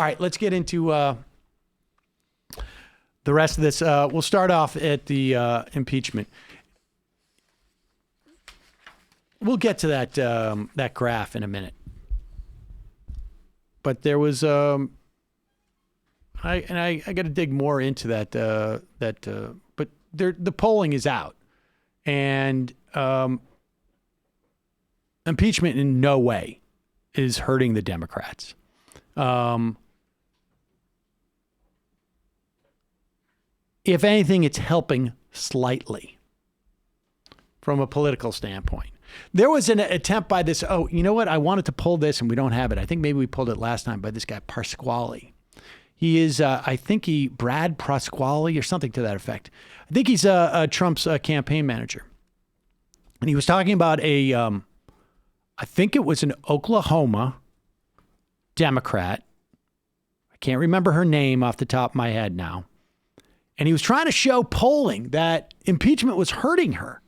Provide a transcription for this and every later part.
right, let's get into the rest of this. We'll start off at the impeachment. We'll get to that graph in a minute. But there was I got to dig more into that. But the polling is out, and impeachment in no way is hurting the Democrats. If anything, it's helping slightly from a political standpoint. There was an attempt by this, you know what? I wanted to pull this and we don't have it. I think maybe we pulled it last time by this guy, Pasquale. He is, Brad Pasquale or something to that effect. I think he's Trump's campaign manager. And he was talking about I think it was an Oklahoma Democrat. I can't remember her name off the top of my head now. And he was trying to show polling that impeachment was hurting her.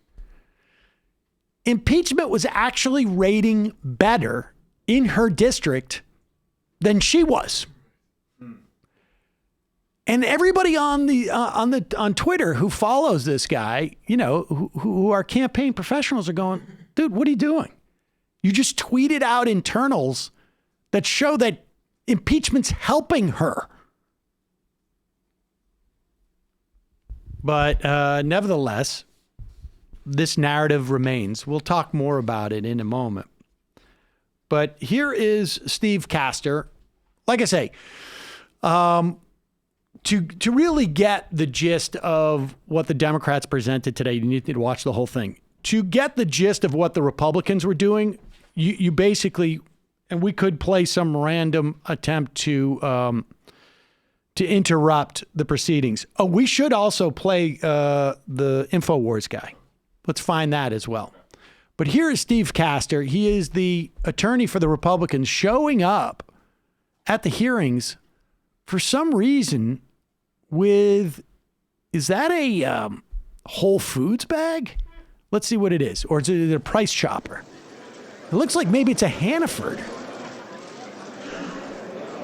Impeachment was actually rating better in her district than she was. And everybody on Twitter who follows this guy, who are campaign professionals, are going, dude, what are you doing? You just tweeted out internals that show that impeachment's helping her. But nevertheless, this narrative remains. We'll talk more about it in a moment. But here is Steve Castor. Like I say, to really get the gist of what the Democrats presented today, you need to watch the whole thing. To get the gist of what the Republicans were doing, you basically, and we could play some random attempt to interrupt the proceedings. Oh, we should also play the InfoWars guy. Let's find that as well. But here is Steve Castor. He is the attorney for the Republicans showing up at the hearings for some reason with, is that a Whole Foods bag? Let's see what it is. Or is it a Price Chopper? It looks like maybe it's a Hannaford.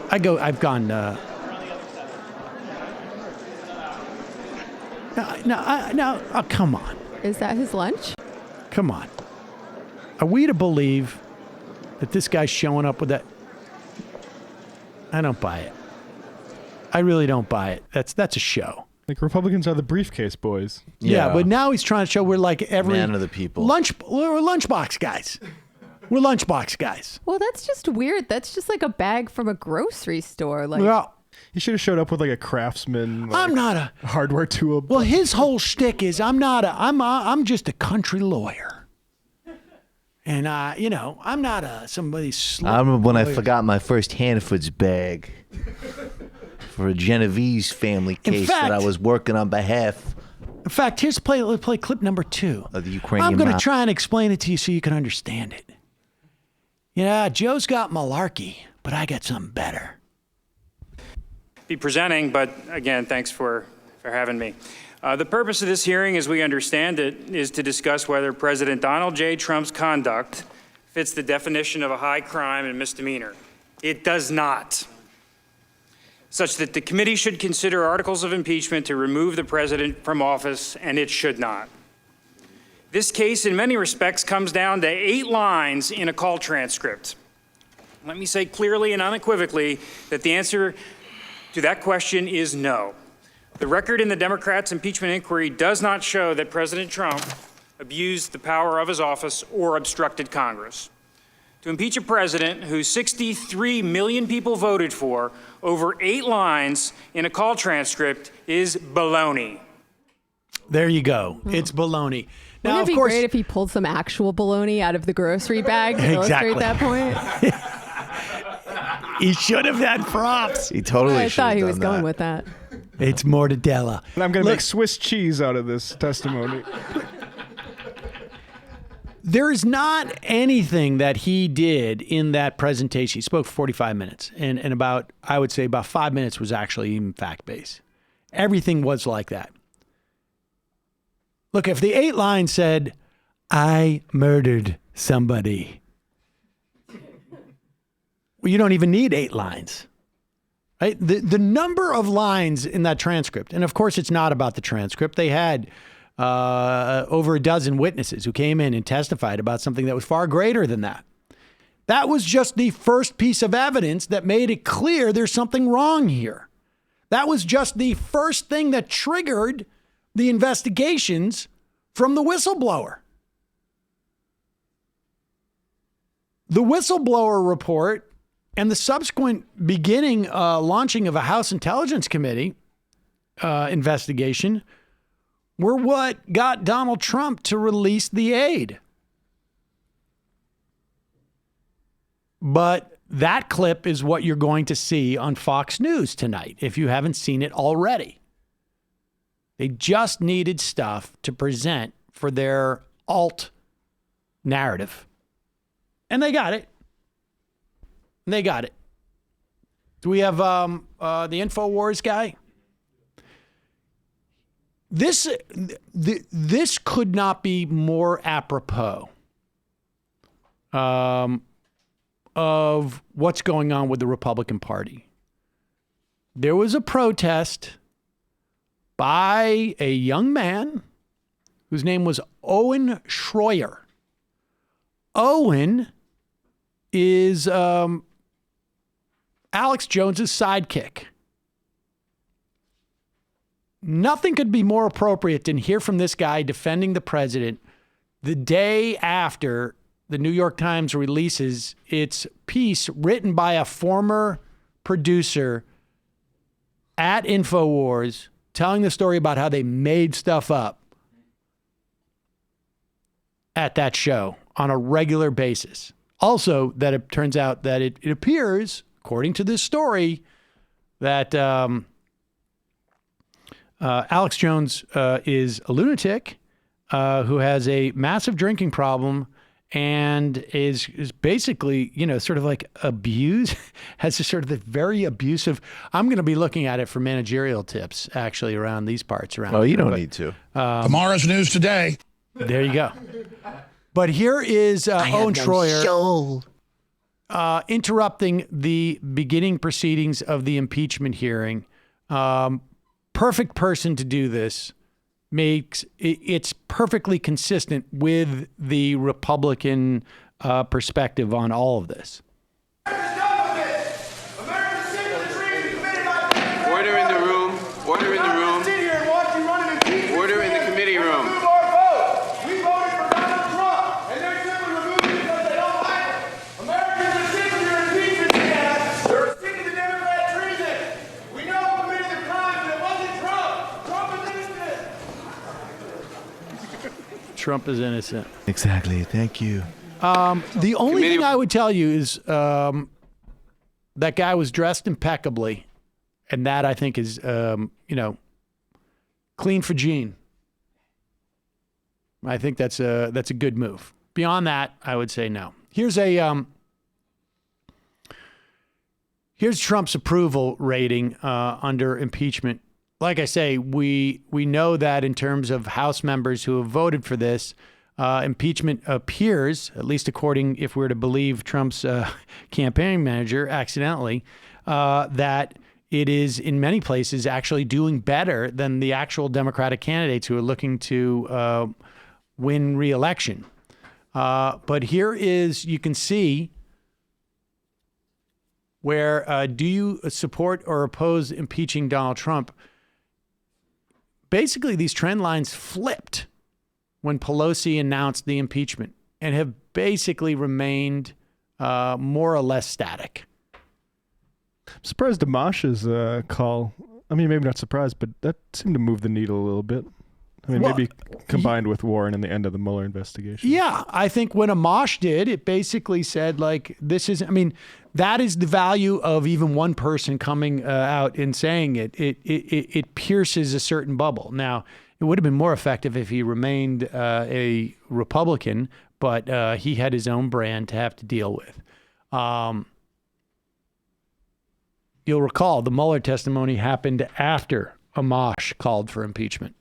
I've gone... No, come on. Is that his lunch? Come on. Are we to believe that this guy's showing up with that? I don't buy it. I really don't buy it. That's a show. Like, Republicans are the briefcase boys. Yeah, but now he's trying to show we're like every... Man of the people. We're lunchbox guys. We're lunchbox guys. Well, that's just weird. That's just like a bag from a grocery store. Like, well, he should have showed up with like a Craftsman. Like, I'm not a hardware tool. Well, his whole shtick is I'm just a country lawyer, and I'm not somebody's. I remember when lawyer. I forgot my first Hannaford's bag for a Genovese family case that I was working on behalf. In fact, let's play clip number 2 of the Ukrainian. I'm going to try and explain it to you so you can understand it. Yeah, Joe's got malarkey, but I got something better. Be presenting, but again, thanks for having me. The purpose of this hearing, as we understand it, is to discuss whether President Donald J. Trump's conduct fits the definition of a high crime and misdemeanor. It does not. Such that the committee should consider articles of impeachment to remove the president from office, and it should not. This case, in many respects, comes down to 8 lines in a call transcript. Let me say clearly and unequivocally that the answer to that question is no. The record in the Democrats' impeachment inquiry does not show that President Trump abused the power of his office or obstructed Congress. To impeach a president who 63 million people voted for over 8 lines in a call transcript is baloney. There you go. It's baloney. Now, wouldn't it be great if he pulled some actual bologna out of the grocery bag to illustrate that point? He should have had props. He totally I should have thought he was done going that. with that. It's mortadella. And I'm going to make Swiss cheese out of this testimony. There is not anything that he did in that presentation. He spoke for 45 minutes, and about 5 minutes was actually even fact-based. Everything was like that. Look, if the 8 lines said, I murdered somebody, well, you don't even need 8 lines. Right? The number of lines in that transcript, and of course it's not about the transcript. They had over a dozen witnesses who came in and testified about something that was far greater than that. That was just the first piece of evidence that made it clear there's something wrong here. That was just the first thing that triggered the investigations from the whistleblower. The whistleblower report and the subsequent beginning launching of a House Intelligence Committee investigation were what got Donald Trump to release the aid. But that clip is what you're going to see on Fox News tonight, if you haven't seen it already. They just needed stuff to present for their alt narrative. And they got it. They got it. Do we have the InfoWars guy? This could not be more apropos of what's going on with the Republican Party. There was a protest by a young man whose name was Owen Schroyer. Owen is Alex Jones's sidekick. Nothing could be more appropriate than hear from this guy defending the president the day after the New York Times releases its piece written by a former producer at InfoWars telling the story about how they made stuff up at that show on a regular basis. Also, that it turns out that it appears, according to this story, that Alex Jones is a lunatic who has a massive drinking problem and is basically, sort of like has a sort of a very abusive. I'm going to be looking at it for managerial tips, actually, around these parts. Oh, you don't need to. Tomorrow's news today. There you go. But here is Owen Schroyer interrupting the beginning proceedings of the impeachment hearing. Perfect person to do this. It's perfectly consistent with the Republican perspective on all of this. Order in the room. Order in the room. Order in the committee room. We voted for Donald Trump, and they're simply removing it because they don't like it. Americans are sick of your impeachment scandal. They're sick of the Democrat treason. We know who committed the crime, and it wasn't Trump. Trump is innocent. Trump is innocent. Exactly. Thank you. The only thing I would tell you is that guy was dressed impeccably, and that I think is, clean for Gene. I think that's a good move. Beyond that, I would say no. Here's Trump's approval rating under impeachment. Like I say, we know that in terms of House members who have voted for this, impeachment appears, at least according, if we're to believe Trump's campaign manager, accidentally, that it is in many places actually doing better than the actual Democratic candidates who are looking to win re-election. But here is, you can see where do you support or oppose impeaching Donald Trump? Basically, these trend lines flipped when Pelosi announced the impeachment and have basically remained more or less static. I'm surprised Amash's call. I mean, maybe not surprised, but that seemed to move the needle a little bit. I mean, maybe combined with Warren and the end of the Mueller investigation. Yeah, I think when Amash did, it basically said, like, this is, I mean, that is the value of even one person coming out and saying it. It pierces a certain bubble. Now, it would have been more effective if he remained a Republican, but he had his own brand to have to deal with. You'll recall the Mueller testimony happened after Amash called for impeachment.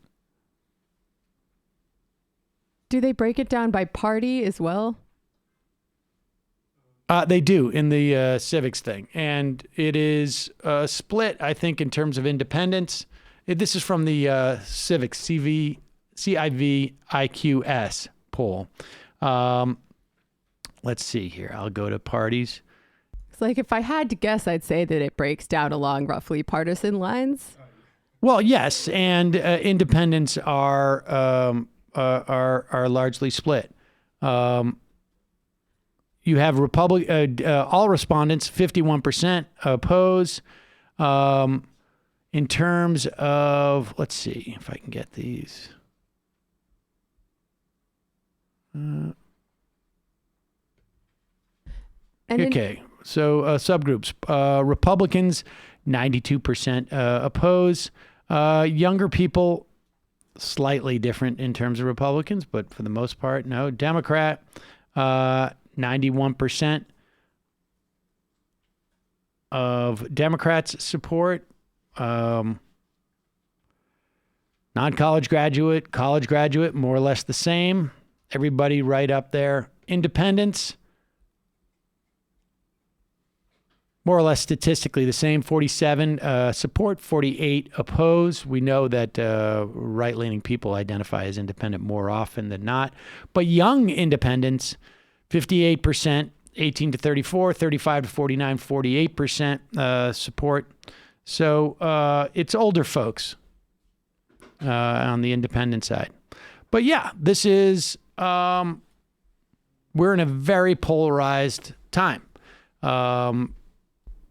Do they break it down by party as well? They do in the civics thing. And it is split, I think, in terms of independence. This is from the civics, CIVIQS poll. Let's see here. I'll go to parties. It's like if I had to guess, I'd say that it breaks down along roughly partisan lines. Well, yes, and independents are largely split. You have all respondents, 51% oppose. In terms of, let's see if I can get these. Okay, so subgroups. Republicans, 92% oppose. Younger people, slightly different in terms of Republicans, but for the most part, no. Democrat, 91% of Democrats support. Non-college graduate, college graduate, more or less the same. Everybody right up there. Independents, more or less statistically the same. 47 support, 48 oppose. We know that right-leaning people identify as independent more often than not. But young independents, 58%, 18 to 34, 35 to 49, 48% support. So it's older folks on the independent side. But yeah, this is, we're in a very polarized time.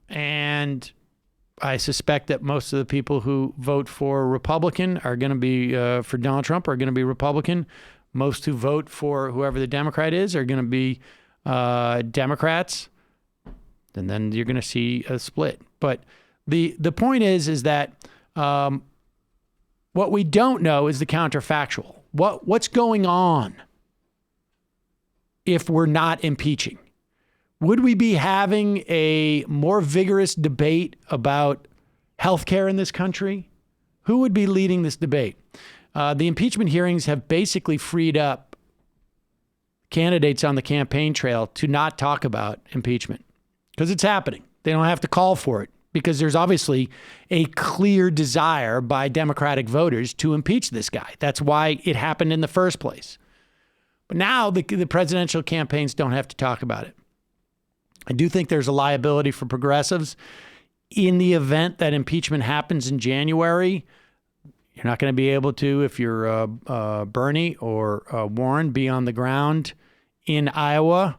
And I suspect that most of the people who vote for Republican are going to be, for Donald Trump, are going to be Republican. Most who vote for whoever the Democrat is are going to be Democrats. And then you're going to see a split. But the point is that what we don't know is the counterfactual. What's going on if we're not impeaching? Would we be having a more vigorous debate about healthcare in this country? Who would be leading this debate? The impeachment hearings have basically freed up candidates on the campaign trail to not talk about impeachment because it's happening. They don't have to call for it because there's obviously a clear desire by Democratic voters to impeach this guy. That's why it happened in the first place. But now the presidential campaigns don't have to talk about it. I do think there's a liability for progressives in the event that impeachment happens in January. You're not going to be able to, if you're Bernie or Warren, be on the ground in Iowa.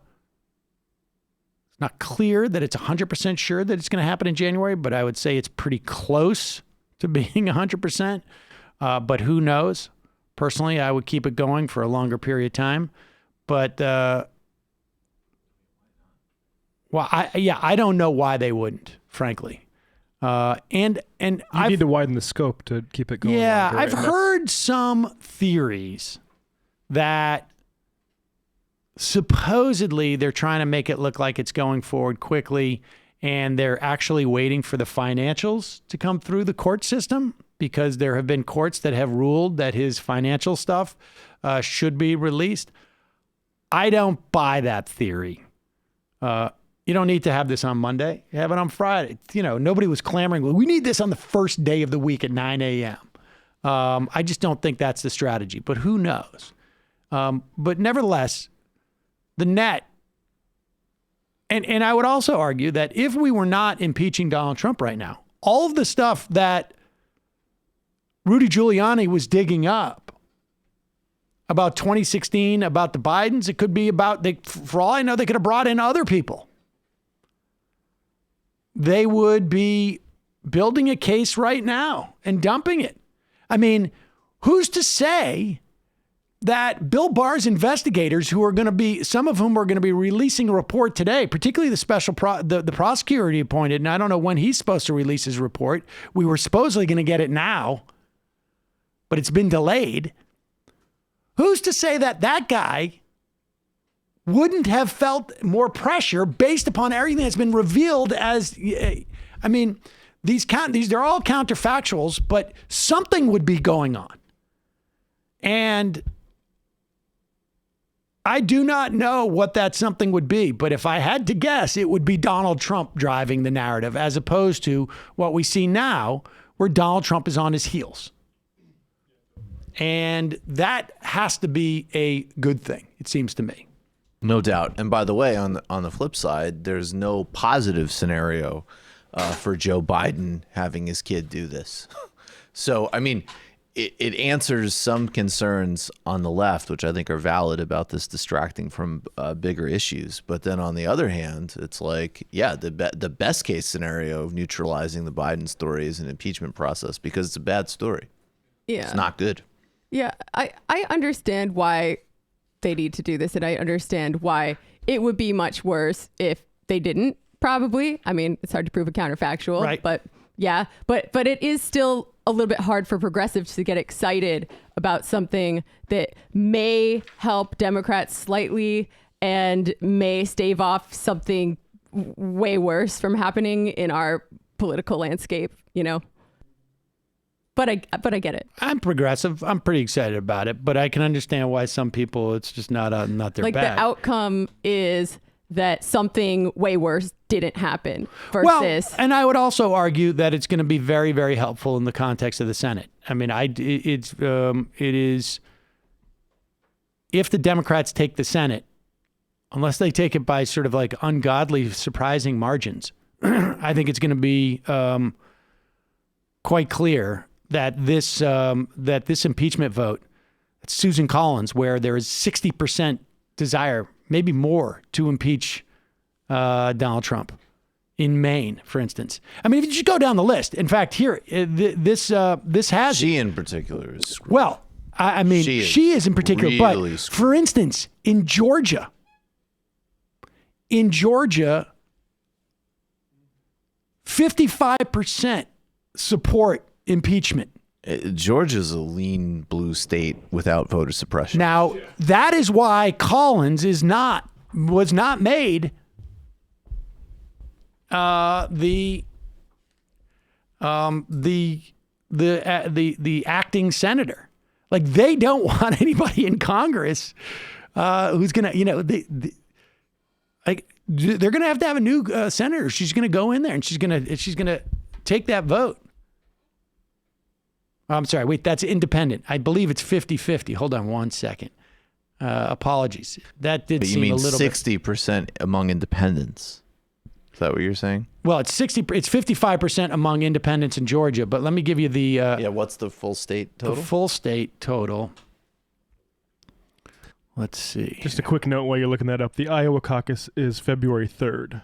It's not clear that it's 100% sure that it's going to happen in January, but I would say it's pretty close to being 100%. But who knows? Personally, I would keep it going for a longer period of time. But I don't know why they wouldn't, frankly. And you need to widen the scope to keep it going. Yeah, longer, I've heard some theories that supposedly they're trying to make it look like it's going forward quickly, and they're actually waiting for the financials to come through the court system because there have been courts that have ruled that his financial stuff should be released. I don't buy that theory. You don't need to have this on Monday. You have it on Friday. You know, nobody was clamoring, we need this on the first day of the week at 9 a.m. I just don't think that's the strategy, but who knows? But nevertheless, the net, and I would also argue that if we were not impeaching Donald Trump right now, all of the stuff that Rudy Giuliani was digging up about 2016, about the Bidens, it could be about, for all I know, they could have brought in other people. They would be building a case right now and dumping it. I mean, who's to say that Bill Barr's investigators, who are going to be, some of whom are going to be releasing a report today, particularly the special the prosecutor he appointed, and I don't know when he's supposed to release his report. We were supposedly going to get it now, but it's been delayed. Who's to say that that guy wouldn't have felt more pressure based upon everything that's been revealed as, I mean, these they're all counterfactuals, but something would be going on. And I do not know what that something would be, but if I had to guess, it would be Donald Trump driving the narrative as opposed to what we see now, where Donald Trump is on his heels. And that has to be a good thing, it seems to me. No doubt. And by the way, on the flip side, there's no positive scenario for Joe Biden having his kid do this. So, I mean, it answers some concerns on the left, which I think are valid about this distracting from bigger issues. But then on the other hand, it's like, yeah, the best case scenario of neutralizing the Biden story is an impeachment process because it's a bad story. Yeah. It's not good. Yeah, I understand why they need to do this, and I understand why it would be much worse if they didn't, probably. I mean, it's hard to prove a counterfactual, right. But yeah, but it is still a little bit hard for progressives to get excited about something that may help Democrats slightly and may stave off something way worse from happening in our political landscape, you know? But I get it. I'm progressive. I'm pretty excited about it, but I can understand why some people, it's just not their like bag. The outcome is that something way worse didn't happen versus. Well, and I would also argue that it's going to be very, very helpful in the context of the Senate. I mean, it is, if the Democrats take the Senate, unless they take it by sort of like ungodly, surprising margins, I think it's going to be quite clear that this impeachment vote, Susan Collins, where there is 60% desire, maybe more, to impeach Donald Trump in Maine, for instance. I mean, if you just go down the list. In fact, here this has she in particular is screwed. well. I mean, she is in particular, really but screwed. for instance, in Georgia, 55% support impeachment. Georgia's a lean blue state without voter suppression. Now, that is why Collins was not made the acting senator. Like, they don't want anybody in Congress who's gonna, they're gonna have to have a new senator. She's gonna go in there and she's gonna take that vote. I'm sorry, wait, that's independent. I believe it's 50-50. Hold on one second. Apologies. That did But you seem mean a little 60% among independents? Is that what you're saying? Well, it's 55% among independents in Georgia, but let me give you the Yeah, what's the full state total? the full state total. Let's see. Just a quick note while you're looking that up. The Iowa caucus is February 3rd.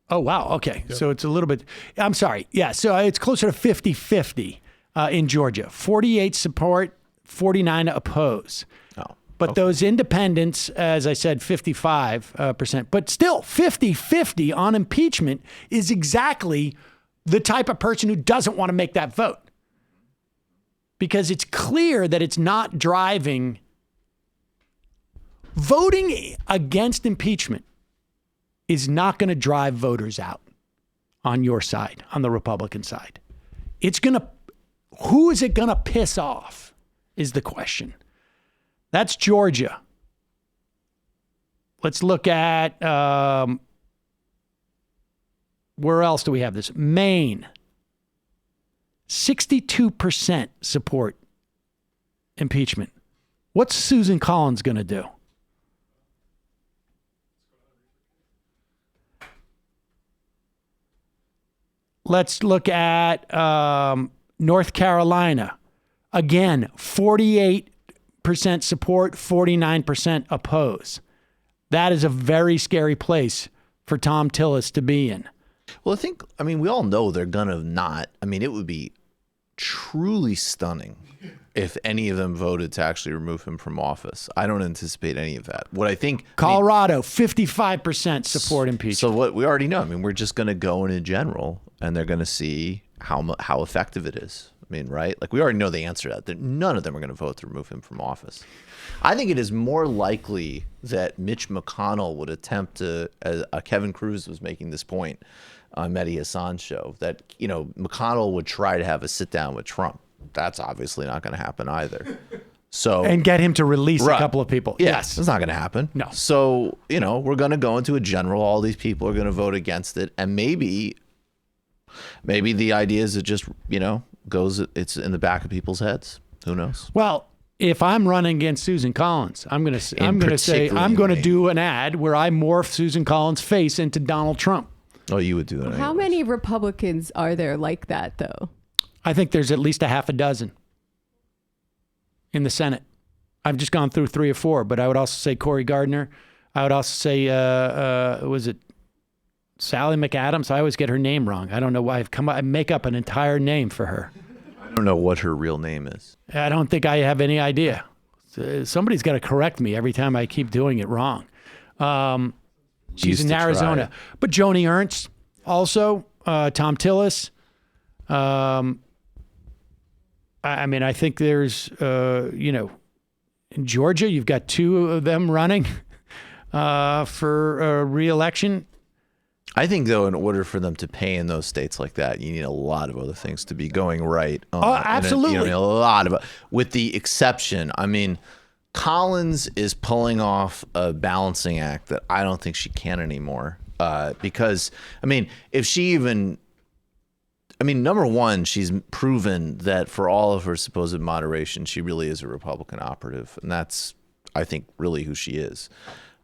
Oh, wow. Okay. Yep. So it's a little bit, I'm sorry. Yeah. So it's closer to 50-50 in Georgia. 48 support, 49 oppose. Oh. But those independents, as I said, 55%. But still, 50-50 on impeachment is exactly the type of person who doesn't want to make that vote. Because it's clear that it's not driving. Voting against impeachment is not going to drive voters out on your side, on the Republican side. Who is it going to piss off is the question. That's Georgia. Let's look at, where else do we have this? Maine. 62% support impeachment. What's Susan Collins going to do? Let's look at North Carolina. Again, 48% support, 49% oppose. That is a very scary place for Tom Tillis to be in. Well, we all know they're going to not. I mean, it would be truly stunning if any of them voted to actually remove him from office. I don't anticipate any of that. What I think... Colorado, 55% support impeachment. So what we already know, we're just going to go in general, and they're going to see how effective it is. I mean, right? Like, we already know the answer to that. None of them are going to vote to remove him from office. I think it is more likely that Mitch McConnell would attempt to, as Kevin Cruz was making this point on Mehdi Hassan's show, that, McConnell would try to have a sit down with Trump. That's obviously not going to happen either. So and get him to release Right. a couple of people. Yes, it's not going to happen. No. So, we're going to go into a general. All these people are going to vote against it. And maybe the idea is it just, it's in the back of people's heads. Who knows? Well, if I'm running against Susan Collins, I'm going to say I'm going to do an ad where I morph Susan Collins' face into Donald Trump. Oh, you would do that. How many Republicans are there like that, though? I think there's at least a half a dozen in the Senate. I've just gone through 3 or 4, but I would also say Cory Gardner. I would also say, was it Sally McAdams? I always get her name wrong. I don't know why I make up an entire name for her. I don't know what her real name is. I don't think I have any idea. Somebody's got to correct me every time I keep doing it wrong. She's Used in to try Arizona. it. But Joni Ernst, also, Tom Tillis. I think there's, in Georgia, you've got 2 of them running for re-election. I think, though, in order for them to pay in those states like that, you need a lot of other things to be going right. Absolutely. A lot of, with the exception, Collins is pulling off a balancing act that I don't think she can anymore. Because, if she even, number one, she's proven that for all of her supposed moderation, she really is a Republican operative. And that's, I think, really who she is.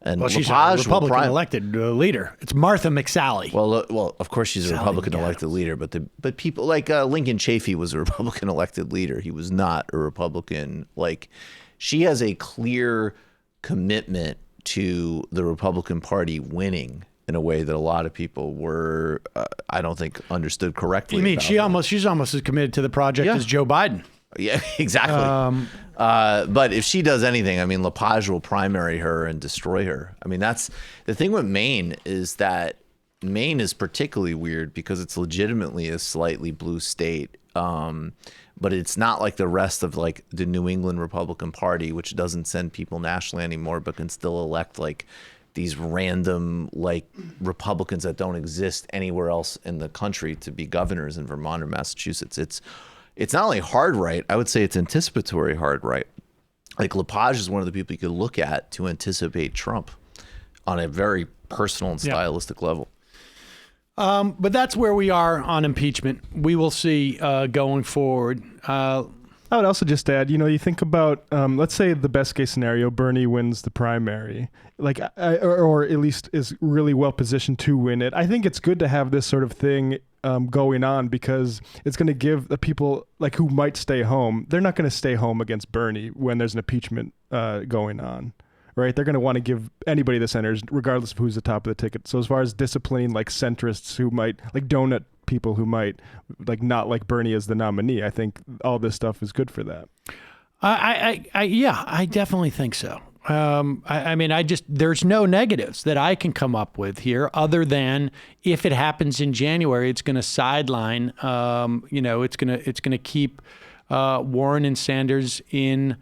And Well, she's a Lepage will Republican elected leader. It's Martha McSally. Well, of course she's a Sally Republican McAdams. elected leader, but people like Lincoln Chafee was a Republican elected leader. He was not a Republican. Like, she has a clear commitment to the Republican Party winning in a way that a lot of people were, I don't think, understood correctly. You mean about she's almost as committed to the project Yeah. as Joe Biden? Yeah, exactly. But if she does anything, Lepage will primary her and destroy her. That's the thing with Maine, is that Maine is particularly weird because it's legitimately a slightly blue state. But it's not like the rest of like the New England Republican Party, which doesn't send people nationally anymore, but can still elect like these random like Republicans that don't exist anywhere else in the country to be governors in Vermont or Massachusetts. It's not only hard right, I would say it's anticipatory hard right. Like Lepage is one of the people you could look at to anticipate Trump on a very personal and stylistic level. But that's where we are on impeachment. We will see going forward. I would also just add, you think about, let's say the best case scenario, Bernie wins the primary, or at least is really well positioned to win it. I think it's good to have this sort of thing going on because it's going to give the people like who might stay home. They're not going to stay home against Bernie when there's an impeachment going on. Right, they're going to want to give anybody the senators, regardless of who's the top of the ticket. So as far as disciplining like centrists who might, like donut people who might like not like Bernie as the nominee, I think all this stuff is good for that. I definitely think so. There's no negatives that I can come up with here, other than if it happens in January, it's going to sideline. It's going to keep Warren and Sanders in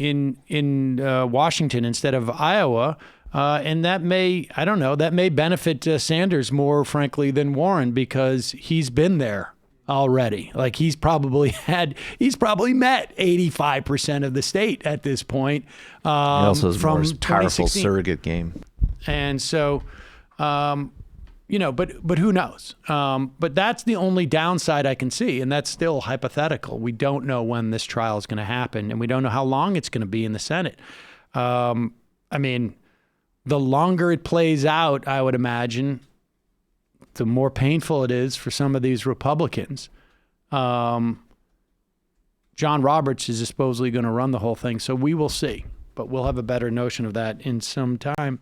Washington instead of Iowa, and that may benefit Sanders more, frankly, than Warren, because he's been there already. Like he's probably met 85% of the state at this point. He also has from more powerful 2016. surrogate game. And so, but who knows? But that's the only downside I can see, and that's still hypothetical. We don't know when this trial is going to happen, and we don't know how long it's going to be in the Senate. The longer it plays out, I would imagine, the more painful it is for some of these Republicans. John Roberts is supposedly going to run the whole thing, so we will see. But we'll have a better notion of that in some time.